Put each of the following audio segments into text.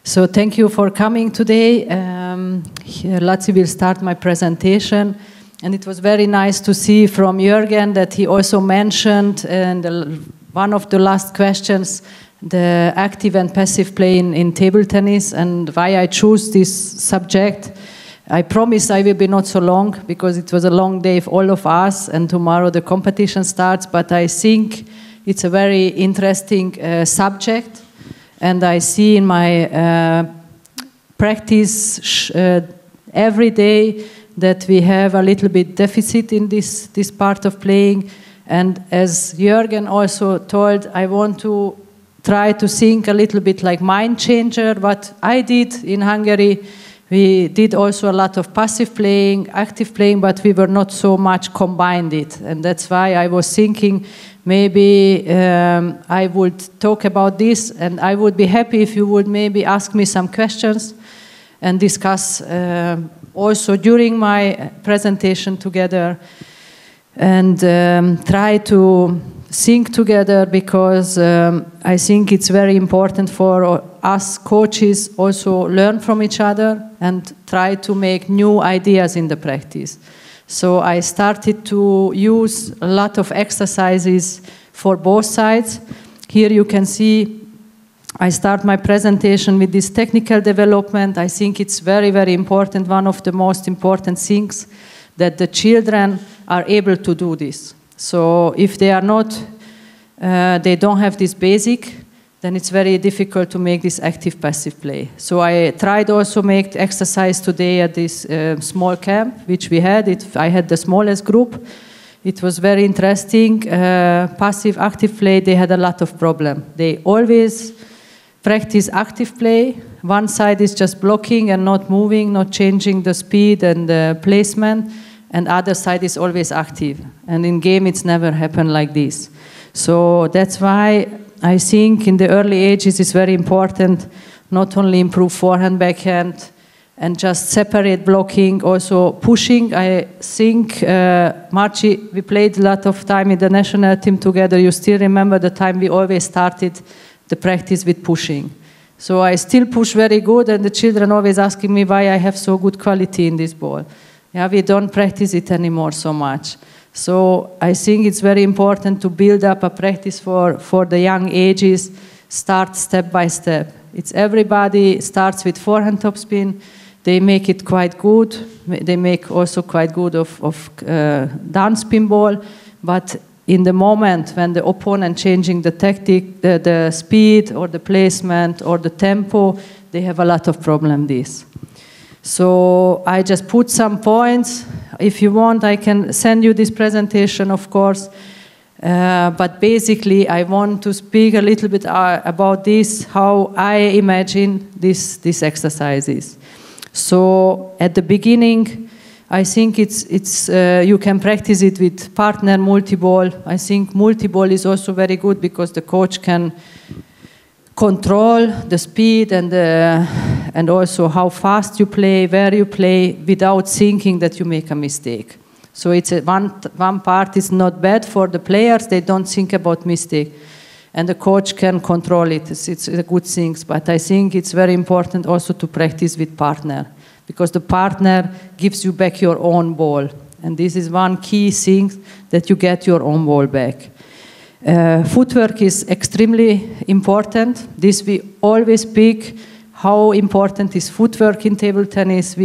So thank you for coming today. Laci will start my presentation. And it was very nice to see from Jürgen that he also mentioned in one of the last questions the active and passive play in table tennis and why I choose this subject. I promise I will be not so long because it was a long day for all of us and tomorrow the competition starts, but I think it's a very interesting subject. And I see in my practice every day that we have a little bit deficit in this part of playing. And as Jürgen also told, I want to try to think a little bit like mind changer. What I did in Hungary, we did also a lot of passive playing, active playing, but we were not so much combined it. And that's why I was thinking maybe I would talk about this, and I would be happy if you would maybe ask me some questions and discuss also during my presentation together and try to think together, because I think it's very important for us coaches also learn from each other and try to make new ideas in the practice. So I started to use a lot of exercises for both sides. Here you can see I start my presentation with this technical development. I think it's very, very important, one of the most important things, that the children are able to do this. So if they are not, they don't have this basic, then it's very difficult to make this active-passive play. So I tried also make exercise today at this small camp, which we had. I had the smallest group. It was very interesting. Passive, active play, they had a lot of problem. They always practice active play. One side is just blocking and not moving, not changing the speed and the placement, and other side is always active. And in game, it's never happened like this. So that's why I think in the early ages it's very important not only improve forehand, backhand, and just separate blocking, also pushing. I think, Marci, we played a lot of time in the national team together. You still remember the time we always started the practice with pushing. So I still push very good, and the children always asking me why I have so good quality in this ball. Yeah, we don't practice it anymore so much. So I think it's very important to build up a practice for the young ages, start step by step. It's everybody starts with forehand topspin. They make it quite good. They make also quite good of down spin ball. But in the moment when the opponent changing the tactic, the speed or the placement or the tempo, they have a lot of problem this. So I just put some points. If you want, I can send you this presentation, of course. But basically, I want to speak a little bit about this, how I imagine these exercises. So at the beginning, I think it's you can practice it with partner multi-ball. I think multi-ball is also very good because the coach can control the speed and also how fast you play, where you play, without thinking that you make a mistake. So it's one part is not bad for the players. They don't think about mistake, and the coach can control it. It's a good thing. But I think it's very important also to practice with partner, because the partner gives you back your own ball, and this is one key thing, that you get your own ball back. Footwork is extremely important. This we always speak, how important is footwork in table tennis.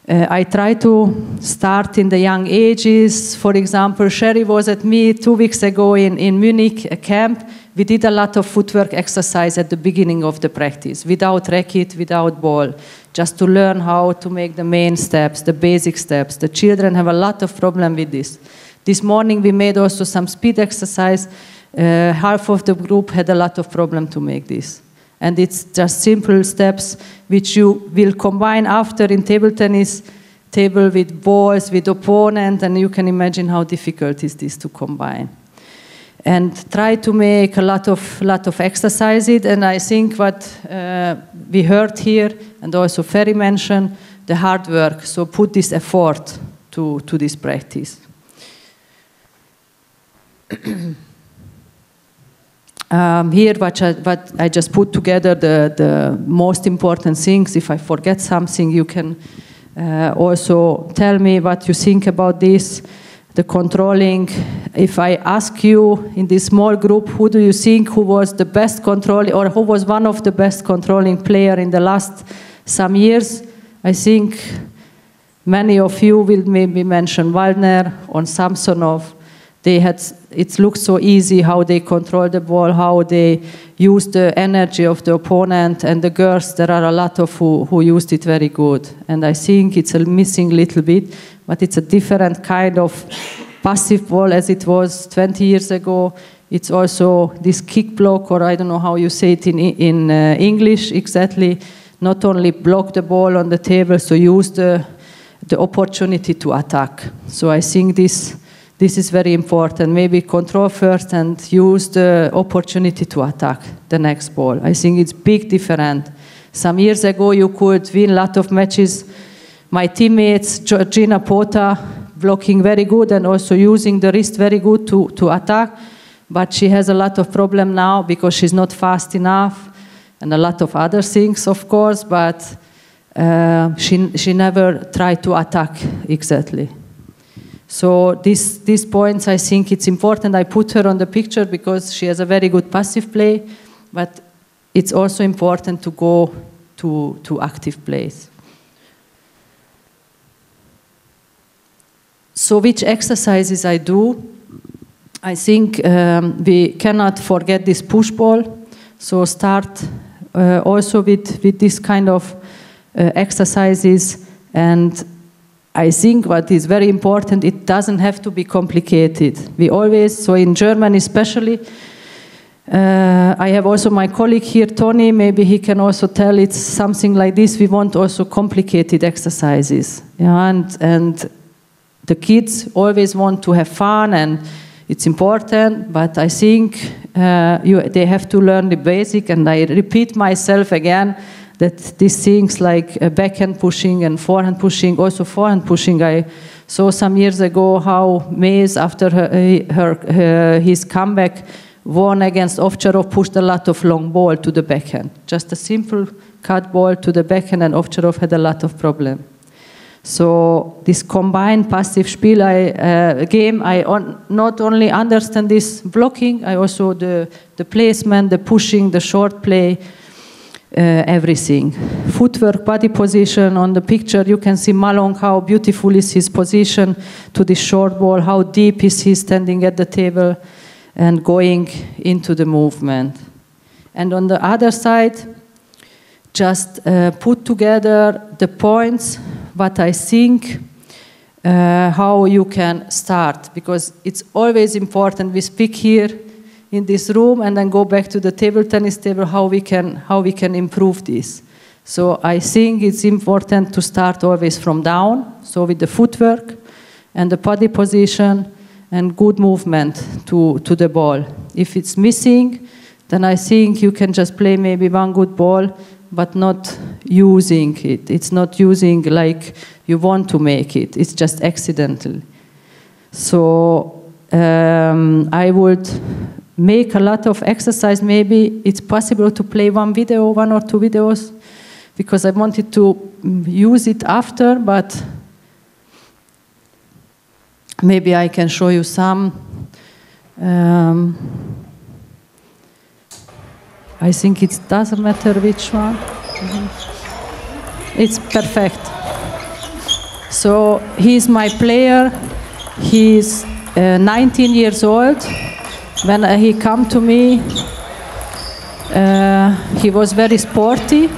I try to start in the young ages. For example, Sherry was at me 2 weeks ago in Munich, a camp. We did a lot of footwork exercise at the beginning of the practice, without racket, without ball, just to learn how to make the main steps, the basic steps. The children have a lot of problem with this. This morning we made also some speed exercise. Half of the group had a lot of problem to make this. And it's just simple steps which you will combine after in table tennis, table with balls, with opponent, and you can imagine how difficult is this to combine. And try to make a lot of exercises. And I think what we heard here, and also Ferry mentioned, the hard work. So put this effort to this practice. Here, what I just put together the most important things. If I forget something, you can also tell me what you think about this. The controlling. If I ask you in this small group, who do you think who was the best controlling, or who was one of the best controlling player in the last some years? I think many of you will maybe mention Waldner or Samsonov. It looks so easy how they control the ball, how they use the energy of the opponent, and the girls, there are a lot of who used it very good. And I think it's a missing little bit, but it's a different kind of passive ball as it was 20 years ago. It's also this kick block, or I don't know how you say it in English exactly, not only block the ball on the table, so use the opportunity to attack. So I think this is very important. Maybe control first and use the opportunity to attack the next ball. I think it's big different. Some years ago you could win a lot of matches. My teammates, Georgina Pota, blocking very good and also using the wrist very good to attack. But she has a lot of problem now because she's not fast enough and a lot of other things, of course, but she never tried to attack exactly. So these points, I think it's important. I put her on the picture because she has a very good passive play, but it's also important to go to active plays. So which exercises I do? I think we cannot forget this push ball. So start also with this kind of exercises. And I think what is very important, it doesn't have to be complicated. We always, so in Germany especially, I have also my colleague here, Tony, maybe he can also tell it's something like this. We want also complicated exercises. Yeah, and the kids always want to have fun and it's important, but I think they have to learn the basic, and I repeat myself again, that these things like backhand pushing and forehand pushing, also forehand pushing, I saw some years ago how Mays, after his comeback, won against Ovcharov, pushed a lot of long ball to the backhand. Just a simple cut ball to the backhand, and Ovcharov had a lot of problem. So this combined passive Spiel game, I not only understand this blocking, I also the placement, the pushing, the short play, everything. Footwork, body position. On the picture you can see Malong, how beautiful is his position to the short ball, how deep is he standing at the table and going into the movement. And on the other side, just put together the points, what I think, how you can start, because it's always important. We speak here in this room and then go back to the table tennis table, how we can improve this. So I think it's important to start always from down, so with the footwork and the body position and good movement to the ball. If it's missing, then I think you can just play maybe one good ball, but not using it. It's not using like you want to make it. It's just accidental. So I would make a lot of exercise. Maybe it's possible to play one or two videos, because I wanted to use it after, but maybe I can show you some. I think it doesn't matter which one. It's perfect. So he's my player. He's 19 years old. When he came to me, he was very sporty,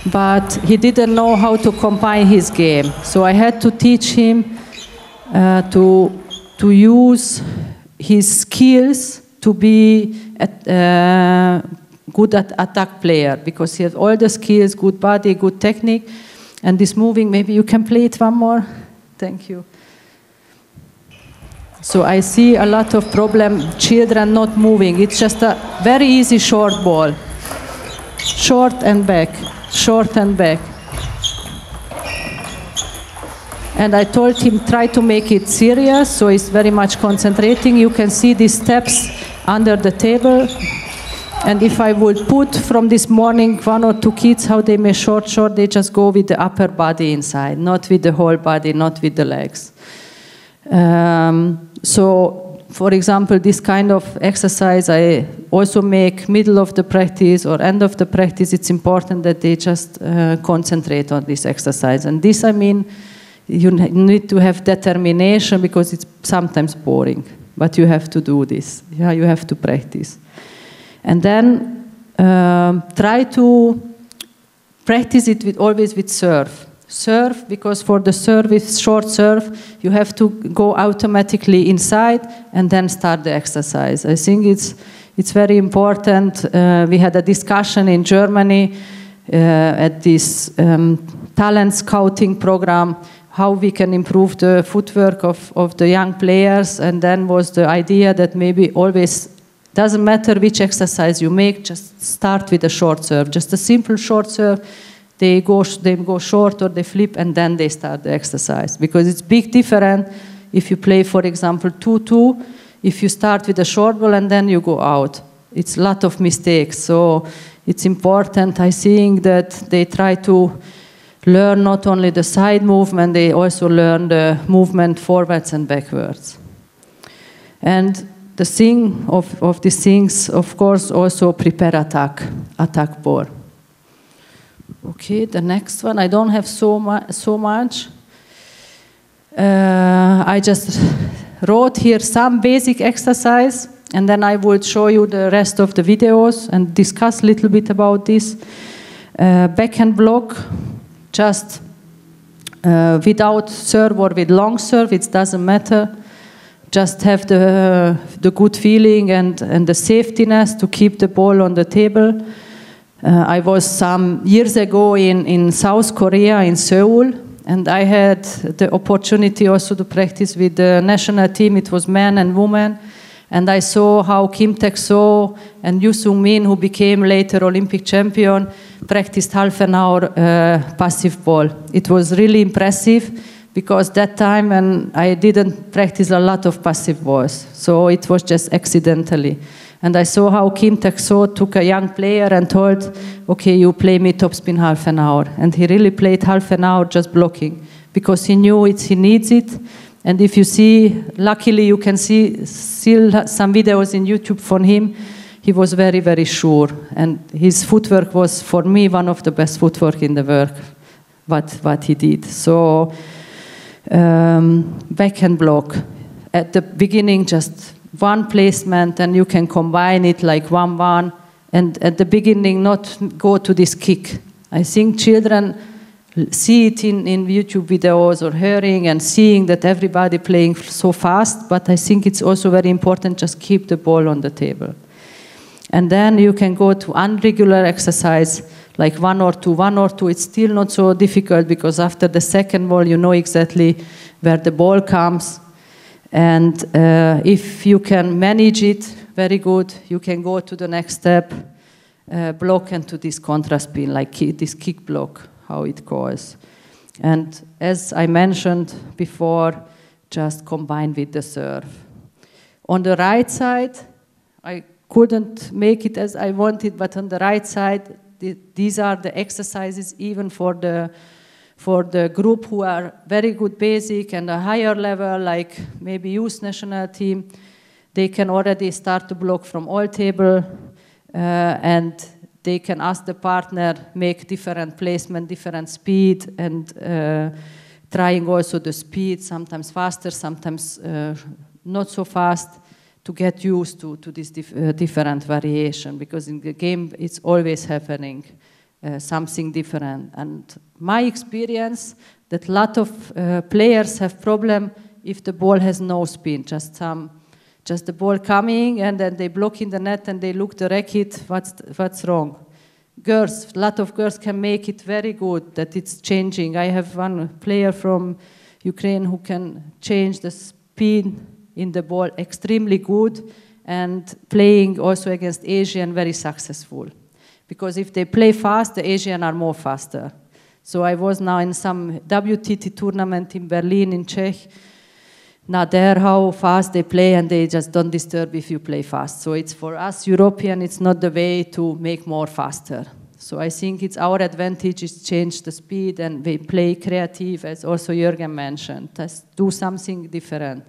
but he didn't know how to combine his game. So I had to teach him to use his skills to be good at attack player, because he has all the skills, good body, good technique, and this moving. Maybe you can play it one more. Thank you. So I see a lot of problem, children not moving. It's just a very easy short ball. Short and back, short and back. And I told him try to make it serious, so he's very much concentrating. You can see these steps under the table. And if I would put from this morning 1 or 2 kids, how they may short, they just go with the upper body inside, not with the whole body, not with the legs. So, for example, this kind of exercise I also make middle of the practice or end of the practice. It's important that they just concentrate on this exercise. And this, I mean, you need to have determination because it's sometimes boring, but you have to do this. Yeah, you have to practice. And then try to practice it always with serve. Serve, because for the serve, with short serve, you have to go automatically inside and then start the exercise. I think it's very important. We had a discussion in Germany at this talent scouting program, how we can improve the footwork of the young players, and then was the idea that maybe always doesn't matter which exercise you make, just start with a short serve, just a simple short serve. They go short or they flip and then they start the exercise. Because it's big different if you play, for example, 2-2, if you start with a short ball and then you go out. It's a lot of mistakes. So it's important, I think, that they try to learn not only the side movement, they also learn the movement forwards and backwards. And the thing of these things, of course, also prepare attack ball. Okay, the next one, I don't have so much. I just wrote here some basic exercise, and then I will show you the rest of the videos and discuss a little bit about this. Backhand block, just without serve or with long serve, it doesn't matter. Just have the good feeling and the safetiness to keep the ball on the table. I was some years ago in South Korea, in Seoul, and I had the opportunity also to practice with the national team. It was men and women, and I saw how Kim Taek-soo and Yoo Sung-min, who became later Olympic champion, practiced half an hour passive ball. It was really impressive, because that time and I didn't practice a lot of passive balls, so it was just accidentally. And I saw how Kim Taek-soo took a young player and told, okay, you play me topspin half an hour. And he really played half an hour just blocking, because he knew he needs it. And if you see, luckily you can see still some videos in YouTube from him, he was very, very sure. And his footwork was, for me, one of the best footwork in the world, what he did. So, backhand block. At the beginning, just one placement, and you can combine it like 1-1. And at the beginning, not go to this kick. I think children see it in YouTube videos or hearing and seeing that everybody playing so fast, but I think it's also very important just keep the ball on the table. And then you can go to unregular exercise, like 1 or 2. 1 or 2, it's still not so difficult, because after the second ball, you know exactly where the ball comes. And if you can manage it very good, you can go to the next step, block, and to this contra spin, like this kick block, how it goes. And as I mentioned before, just combine with the serve. On the right side, I couldn't make it as I wanted, but on the right side, these are the exercises even for the group who are very good basic and a higher level, like maybe youth national team. They can already start to block from all table, and they can ask the partner, make different placement, different speed, and trying also the speed, sometimes faster, sometimes not so fast, to get used to this different variation, because in the game it's always happening something different. And my experience that a lot of players have problem if the ball has no spin, just the ball coming, and then they block in the net and they look the racket, what's wrong? Girls, a lot of girls can make it very good, that it's changing. I have one player from Ukraine who can change the spin in the ball extremely good, and playing also against Asian very successful. Because if they play fast, the Asian are more faster. So I was now in some WTT tournament in Berlin, in Czech, not there how fast they play, and they just don't disturb if you play fast. So it's for us European, it's not the way to make more faster. So I think it's our advantage is change the speed and we play creative, as also Jürgen mentioned. Let's do something different.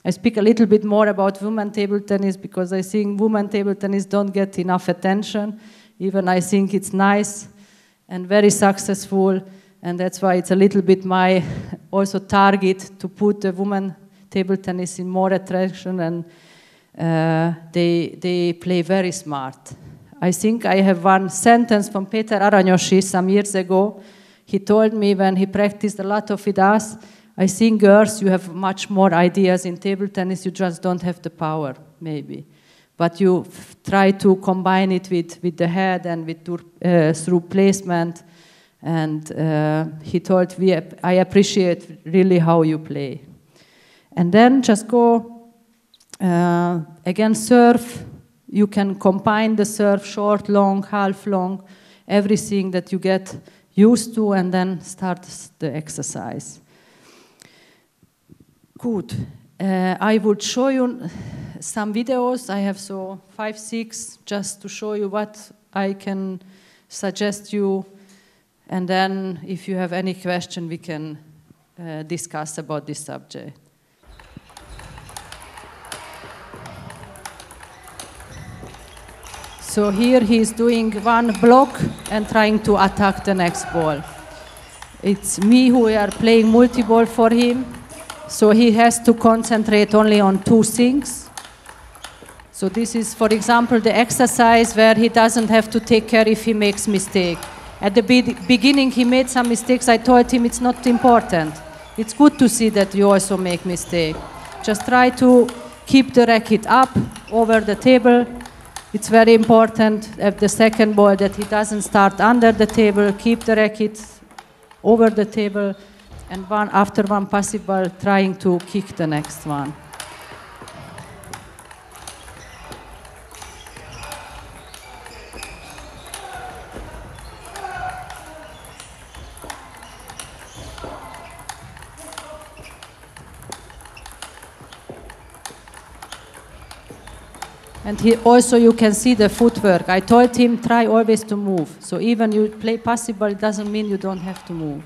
I speak a little bit more about women table tennis because I think women table tennis don't get enough attention. Even I think it's nice and very successful, and that's why it's a little bit my also target to put the women table tennis in more attraction, and they play very smart. I think I have one sentence from Peter Aranyosi some years ago. He told me when he practiced a lot of with us, I think girls, you have much more ideas in table tennis, you just don't have the power, maybe. But you try to combine it with the head and with through placement. And he told me, I appreciate really how you play. And then just go, again, serve. You can combine the serve, short, long, half long, everything that you get used to, and then start the exercise. Good. I would show you some videos. I have 5, 6, just to show you what I can suggest you. And then if you have any question, we can discuss about this subject. So here he is doing one block and trying to attack the next ball. It's me who are playing multi-ball for him. So he has to concentrate only on 2 things. So this is, for example, the exercise where he doesn't have to take care if he makes mistake. At the beginning he made some mistakes. I told him it's not important. It's good to see that you also make mistake. Just try to keep the racket up over the table. It's very important at the second ball that he doesn't start under the table, keep the racket over the table, and after one passive ball, trying to kick the next one. And he also, you can see the footwork. I told him, try always to move. So even you play passive ball, it doesn't mean you don't have to move.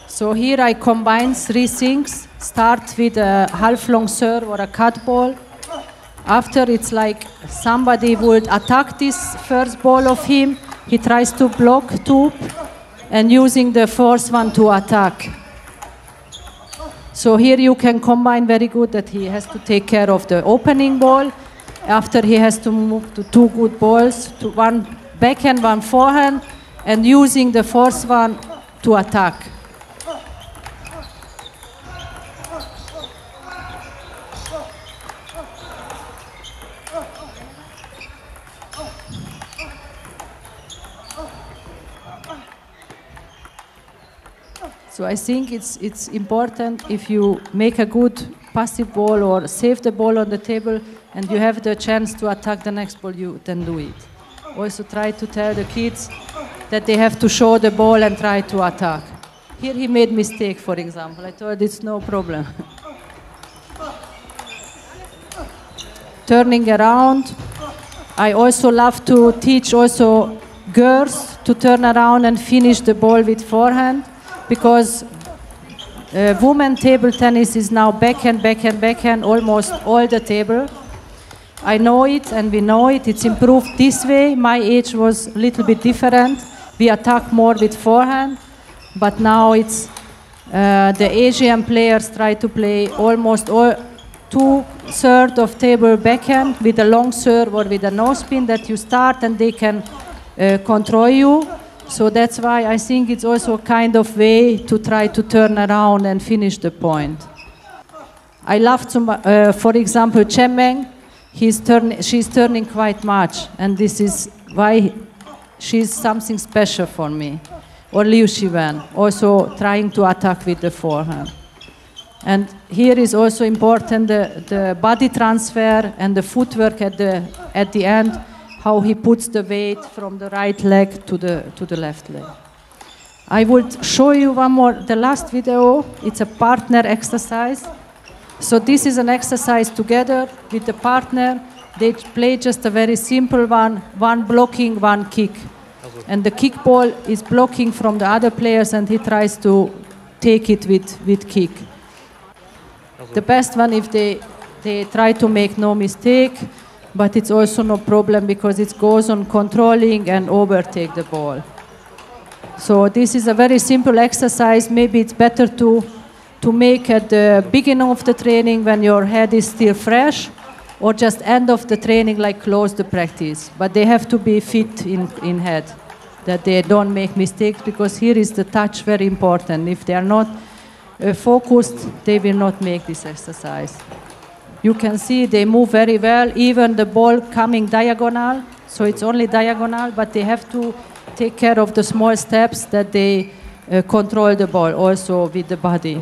So here I combine 3 things. Start with a half-long serve or a cut ball. After it's like somebody would attack this first ball of him, he tries to block 2 and using the first one to attack. So here you can combine very good that he has to take care of the opening ball. After he has to move to 2 good balls, to one backhand, one forehand, and using the first one to attack. So I think it's important if you make a good passive ball or save the ball on the table and you have the chance to attack the next ball, you then do it. Also try to tell the kids that they have to show the ball and try to attack. Here he made mistake, for example. I told it's no problem. Turning around. I also love to teach also girls to turn around and finish the ball with forehand, because women table tennis is now backhand, backhand, backhand, almost all the table. I know it and we know it. It's improved this way. My age was a little bit different. We attack more with forehand, but now it's the Asian players try to play almost all 2/3 of table backhand with a long serve or with a no spin that you start and they can control you. So that's why I think it's also a kind of way to try to turn around and finish the point. I love to, for example, Chen Meng. She's turning quite much, and this is why she's something special for me. or Liu Shiwen, also trying to attack with the forehand. And here is also important the body transfer and the footwork at the end, how he puts the weight from the right leg to the left leg. I will show you one more, the last video. It's a partner exercise. So this is an exercise together with the partner. They play just a very simple one blocking, one kick. And the kick ball is blocking from the other players and he tries to take it with kick. The best one if they try to make no mistake, but it's also no problem because it goes on controlling and overtake the ball. So this is a very simple exercise. Maybe it's better to make at the beginning of the training when your head is still fresh, or just end of the training, like close the practice. But they have to be fit in head, that they don't make mistakes, because here is the touch very important. If they are not focused, they will not make this exercise. You can see they move very well, even the ball coming diagonal, so it's only diagonal, but they have to take care of the small steps that they control the ball also with the body.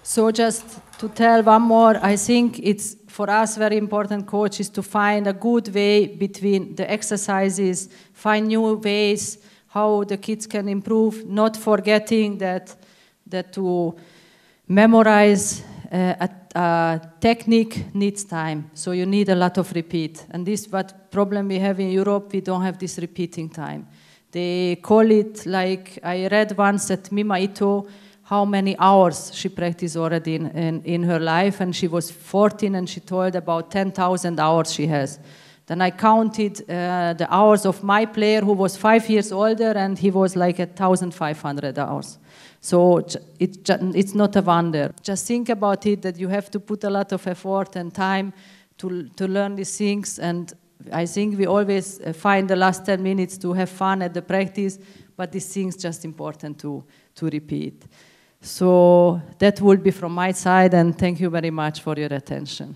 So just to tell one more, I think it's for us very important coaches to find a good way between the exercises, find new ways how the kids can improve, not forgetting that to memorize a technique needs time, so you need a lot of repeat. And this what problem we have in Europe, we don't have this repeating time. They call it, like I read once at Mima Ito, how many hours she practiced already in her life, and she was 14 and she told about 10,000 hours she has. Then I counted the hours of my player who was 5 years older, and he was like at 1,500 hours. So it's not a wonder. Just think about it, that you have to put a lot of effort and time to learn these things. And I think we always find the last 10 minutes to have fun at the practice, but these things just important to repeat. So that would be from my side, and thank you very much for your attention.